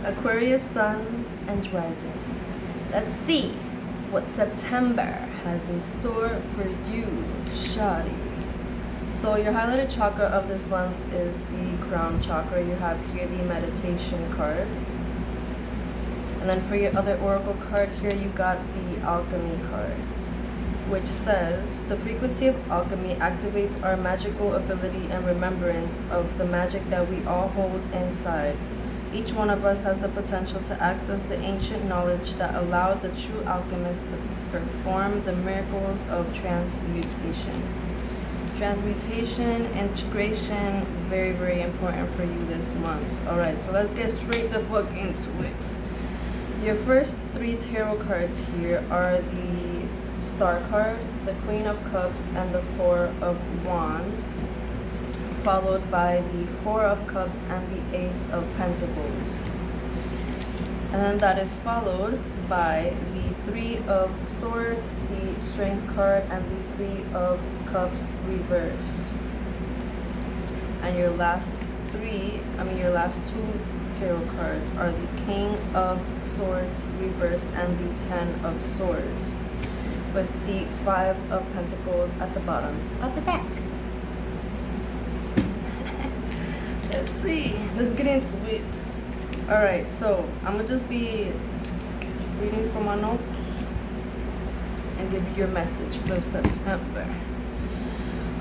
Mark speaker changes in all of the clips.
Speaker 1: Aquarius sun and rising. Let's see what September has in store for you, shawty. So your highlighted chakra of this month is the crown chakra. You have here the meditation card. And then for your other oracle card here, you got the alchemy card, which says the frequency of alchemy activates our magical ability and remembrance of the magic that we all hold inside. Each one of us has the potential to access the ancient knowledge that allowed the true alchemist to perform the miracles of transmutation. Transmutation, integration, very, very important for you this month. Alright, so let's get straight the fuck into it. Your first three tarot cards here are the Star card, the Queen of Cups, and the Four of Wands, followed by the Four of Cups and the Ace of Pentacles. And then that is followed by the Three of Swords, the Strength card, and the Three of Cups reversed. And your last two tarot cards are the King of Swords reversed and the Ten of Swords, with the Five of Pentacles at the bottom of the deck. Let's see. Let's get into it. Alright, so I'm going to just be reading from my notes and give you your message for September.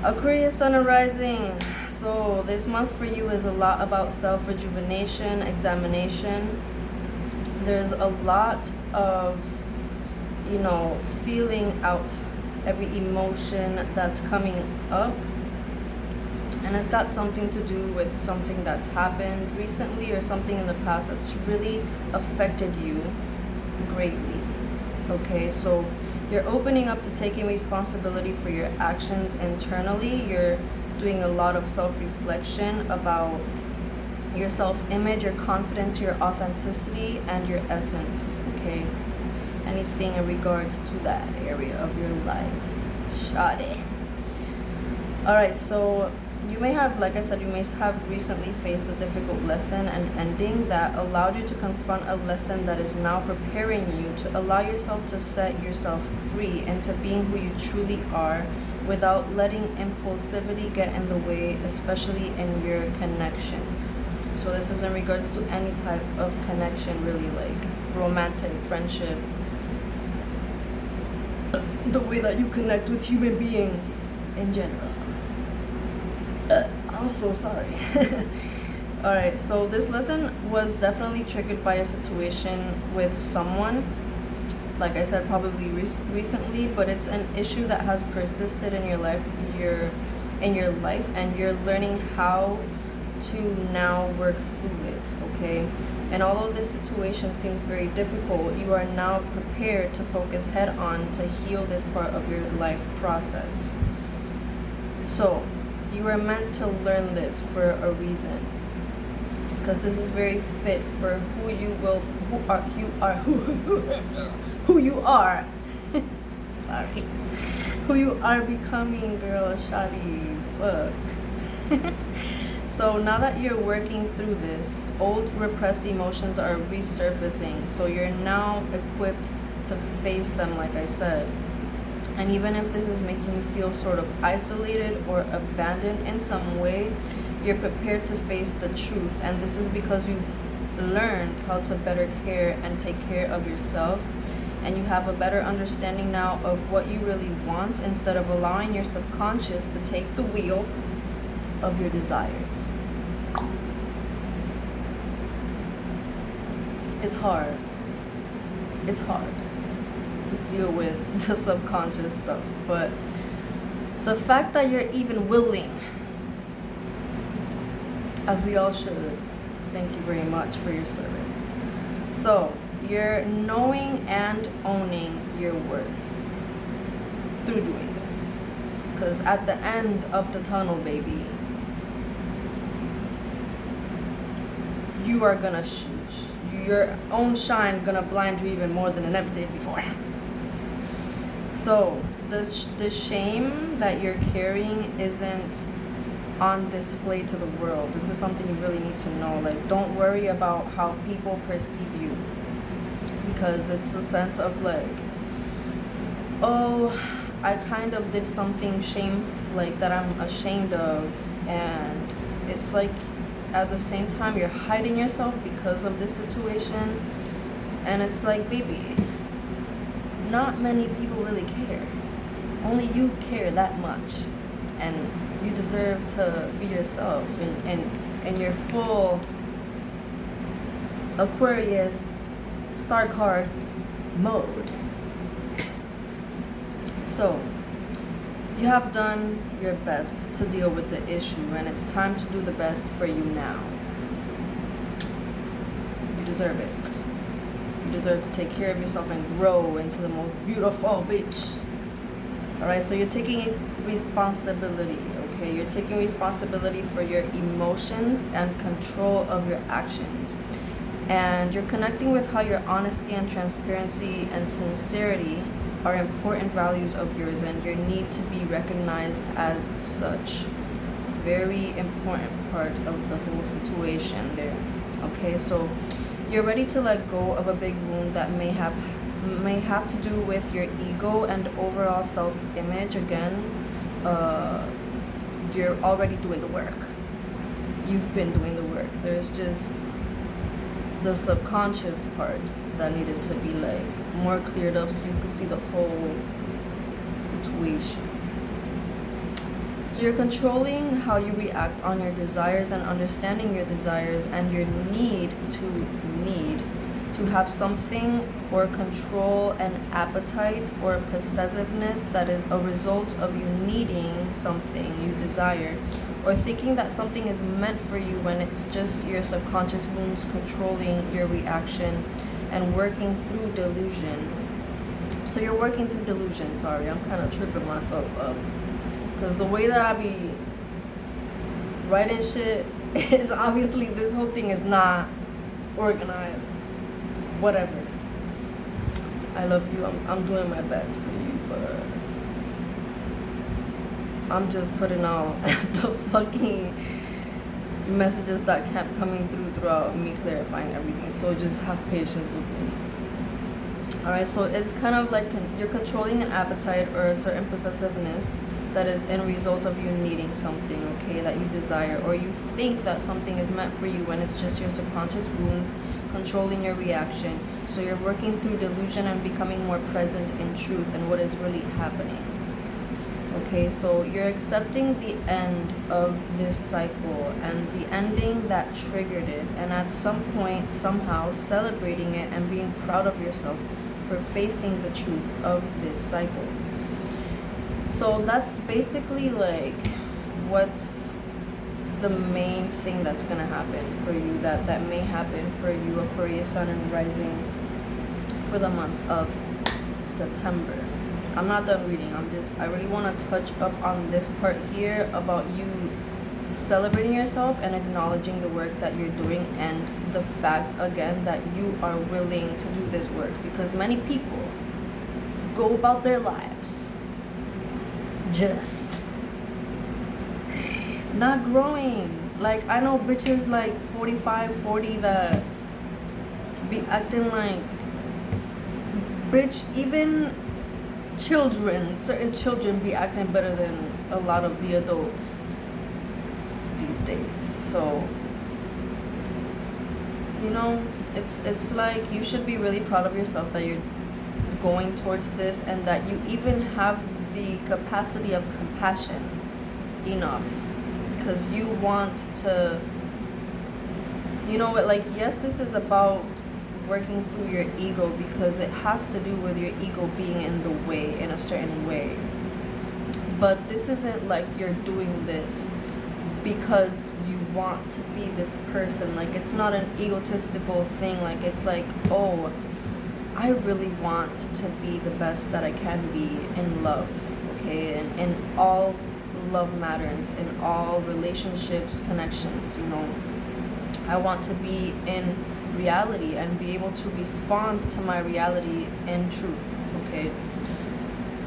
Speaker 1: Aquarius sun and rising. So this month for you is a lot about self-rejuvenation, examination. There's a lot of feeling out every emotion that's coming up, and it's got something to do with something that's happened recently or something in the past that's really affected you greatly. Okay, so you're opening up to taking responsibility for your actions internally. You're doing a lot of self-reflection about your self-image, your confidence, your authenticity, and your essence. Okay, anything in regards to that area of your life, shawty. Alright, so you may have, like I said, you may have recently faced a difficult lesson and ending that allowed you to confront a lesson that is now preparing you to allow yourself to set yourself free into being who you truly are without letting impulsivity get in the way, especially in your connections. So this is in regards to any type of connection, really, like romantic, friendship, the way that you connect with human beings in general. I'm so sorry. Alright, so this lesson was definitely triggered by a situation with someone, like I said, probably recently, but it's an issue that has persisted in your life, and you're learning how to now work through it, okay? And although this situation seems very difficult, you are now prepared to focus head on to heal this part of your life process. So you are meant to learn this for a reason, because this is very fit for who you are becoming, girl, shawty, fuck. So now that you're working through this, old repressed emotions are resurfacing, so you're now equipped to face them, like I said. And even if this is making you feel sort of isolated or abandoned in some way, you're prepared to face the truth. And this is because you've learned how to better care and take care of yourself. And you have a better understanding now of what you really want, instead of allowing your subconscious to take the wheel of your desires. It's hard. It's hard to deal with the subconscious stuff, but the fact that you're even willing, as we all should, thank you very much for your service. So you're knowing and owning your worth through doing this, because at the end of the tunnel, baby, you are gonna shoot. Your own shine gonna blind you even more than it ever did before. So the shame that you're carrying isn't on display to the world. This is something you really need to know. Like, don't worry about how people perceive you, because it's a sense of like, oh, I kind of did something like that I'm ashamed of, and it's like at the same time you're hiding yourself because of this situation. And it's like, baby, not many people really care. Only you care that much, and you deserve to be yourself and your full Aquarius star card mode. So you have done your best to deal with the issue, and it's time to do the best for you now. You deserve it. You deserve to take care of yourself and grow into the most beautiful bitch. Alright, so you're taking responsibility, okay? You're taking responsibility for your emotions and control of your actions. And you're connecting with how your honesty and transparency and sincerity are important values of yours, and your need to be recognized as such. Very important part of the whole situation there. Okay, so you're ready to let go of a big wound that may have to do with your ego and overall self-image. Again, you're already doing the work. You've been doing the work. There's just the subconscious part that needed to be like more cleared up so you can see the whole situation. So you're controlling how you react on your desires and understanding your desires and your need to have something, or control an appetite or possessiveness that is a result of you needing something you desire, or thinking that something is meant for you when it's just your subconscious wounds controlling your reaction and working through delusion. So you're working through delusion. Sorry, I'm kind of tripping myself up, because the way that I be writing shit is obviously this whole thing is not organized. Whatever. I love you. I'm doing my best for you, but I'm just putting out the fucking messages that kept coming throughout me clarifying everything. So just have patience with me. Alright, so it's kind of like you're controlling an appetite or a certain possessiveness that is in result of you needing something, okay, that you desire, or you think that something is meant for you when it's just your subconscious wounds controlling your reaction. So you're working through delusion and becoming more present in truth and what is really happening. Okay, so you're accepting the end of this cycle and the ending that triggered it, and at some point, somehow, celebrating it and being proud of yourself for facing the truth of this cycle. So that's basically like what's the main thing that's gonna happen for you, that may happen for you, Aquarius Sun and Risings, for the month of September. I'm not done reading. I really want to touch up on this part here about you celebrating yourself and acknowledging the work that you're doing, and the fact again that you are willing to do this work, because many people go about their lives just not growing. Like, I know bitches like 45, 40 that be acting like, bitch, even certain children be acting better than a lot of the adults these days. So, you know, it's like you should be really proud of yourself that you're going towards this, and that you even have the capacity of compassion enough, because you want to, you know what, like, yes, this is about working through your ego, because it has to do with your ego being in the way in a certain way. But this isn't like you're doing this because you want to be this person. Like, it's not an egotistical thing. Like, it's like, oh, I really want to be the best that I can be in love, okay? And in all love matters, in all relationships, connections, you know. I want to be in reality and be able to respond to my reality in truth, okay?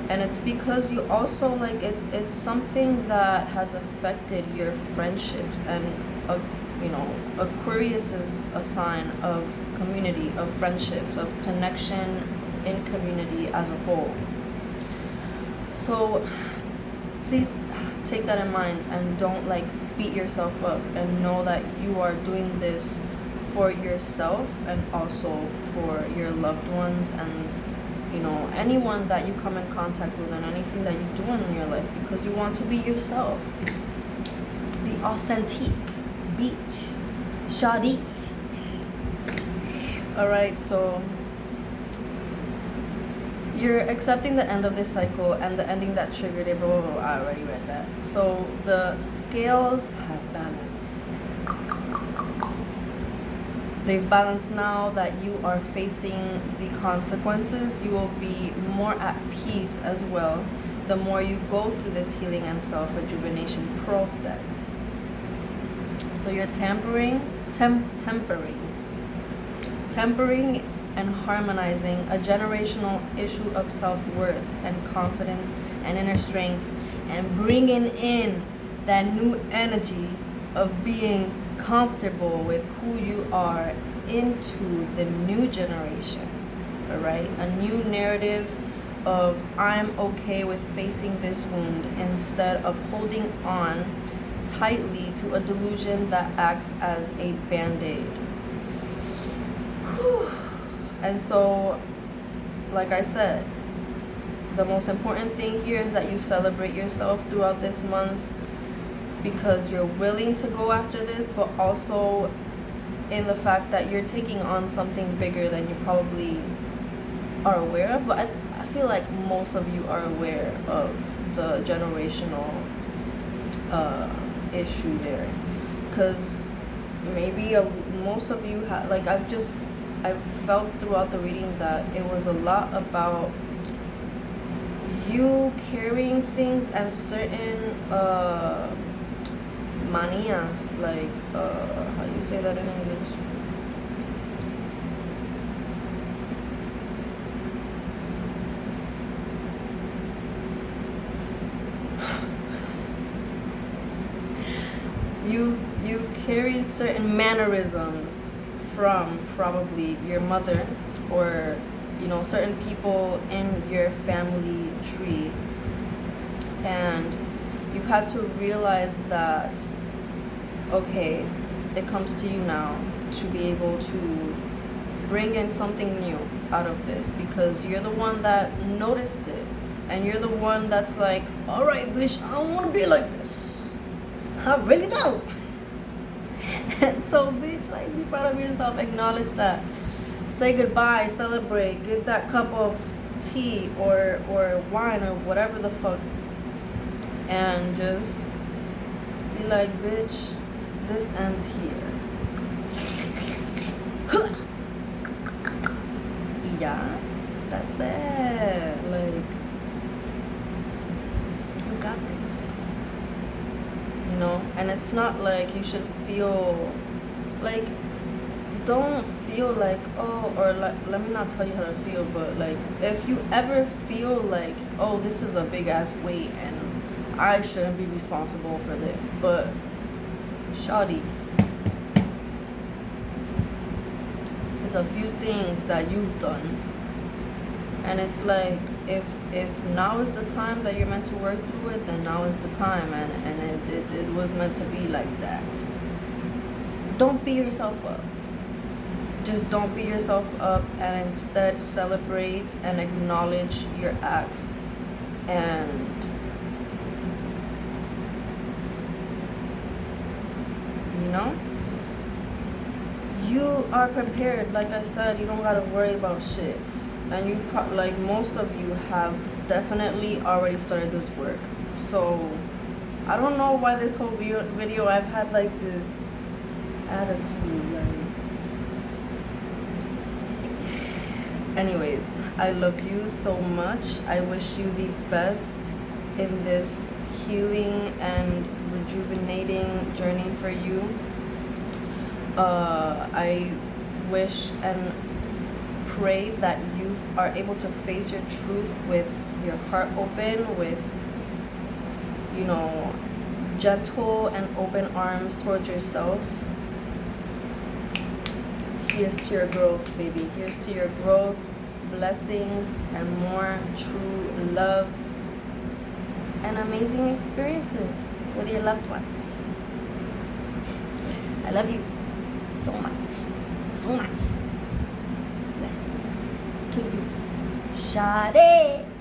Speaker 1: And it's because you also like it's something that has affected your friendships. And you know, Aquarius is a sign of community, of friendships, of connection in community as a whole. So please take that in mind and don't like beat yourself up, and know that you are doing this for yourself and also for your loved ones, and you know, anyone that you come in contact with, and anything that you do in your life, because you want to be yourself, the authentic beach shawty. All right, so you're accepting the end of this cycle and the ending that triggered it. Blah, blah, blah. I already read that. So the scales have balanced. They've balanced now that you are facing the consequences. You will be more at peace as well the more you go through this healing and self-rejuvenation process. So you're tempering and harmonizing a generational issue of self-worth and confidence and inner strength, and bringing in that new energy of being comfortable with who you are into the new generation. All right, a new narrative of I'm okay with facing this wound, instead of holding on tightly to a delusion that acts as a band-aid. And so, like I said, the most important thing here is that you celebrate yourself throughout this month, because you're willing to go after this, but also in the fact that you're taking on something bigger than you probably are aware of. But I feel like most of you are aware of the generational issue there, because maybe most of you have, like, I've felt throughout the reading that it was a lot about you carrying things and certain manias, like how do you say that in English? You've carried certain mannerisms from probably your mother, or you know, certain people in your family tree, and you've had to realize that, okay, it comes to you now to be able to bring in something new out of this, because you're the one that noticed it, and you're the one that's like, all right, bitch, I don't want to be like this, I really don't. And so, bitch, like, be proud of yourself, acknowledge that, say goodbye, celebrate, get that cup of tea or wine or whatever the fuck, and just be like, bitch, this ends here. Yeah, that's it. Like, you got this. You know, and it's not like you should feel like, don't feel like, oh, or like, let me not tell you how to feel, but like, if you ever feel like, oh, this is a big ass weight and I shouldn't be responsible for this, but shawty, there's a few things that you've done, and it's like, if now is the time that you're meant to work through it, then now is the time, and it was meant to be like that. Don't beat yourself up. Just don't beat yourself up, and instead celebrate and acknowledge your acts. And you know, you are prepared. Like I said, you don't gotta worry about shit. And you like, most of you have definitely already started this work. So I don't know why this whole video I've had like this attitude, like. Anyways, I love you so much. I wish you the best in this healing and rejuvenating journey for you. I wish and pray that you are able to face your truth with your heart open, with, you know, gentle and open arms towards yourself. Here's to your growth, baby. Here's to your growth, blessings, and more true love and amazing experiences with your loved ones. I love you so much. So much. Blessings to you. Shade.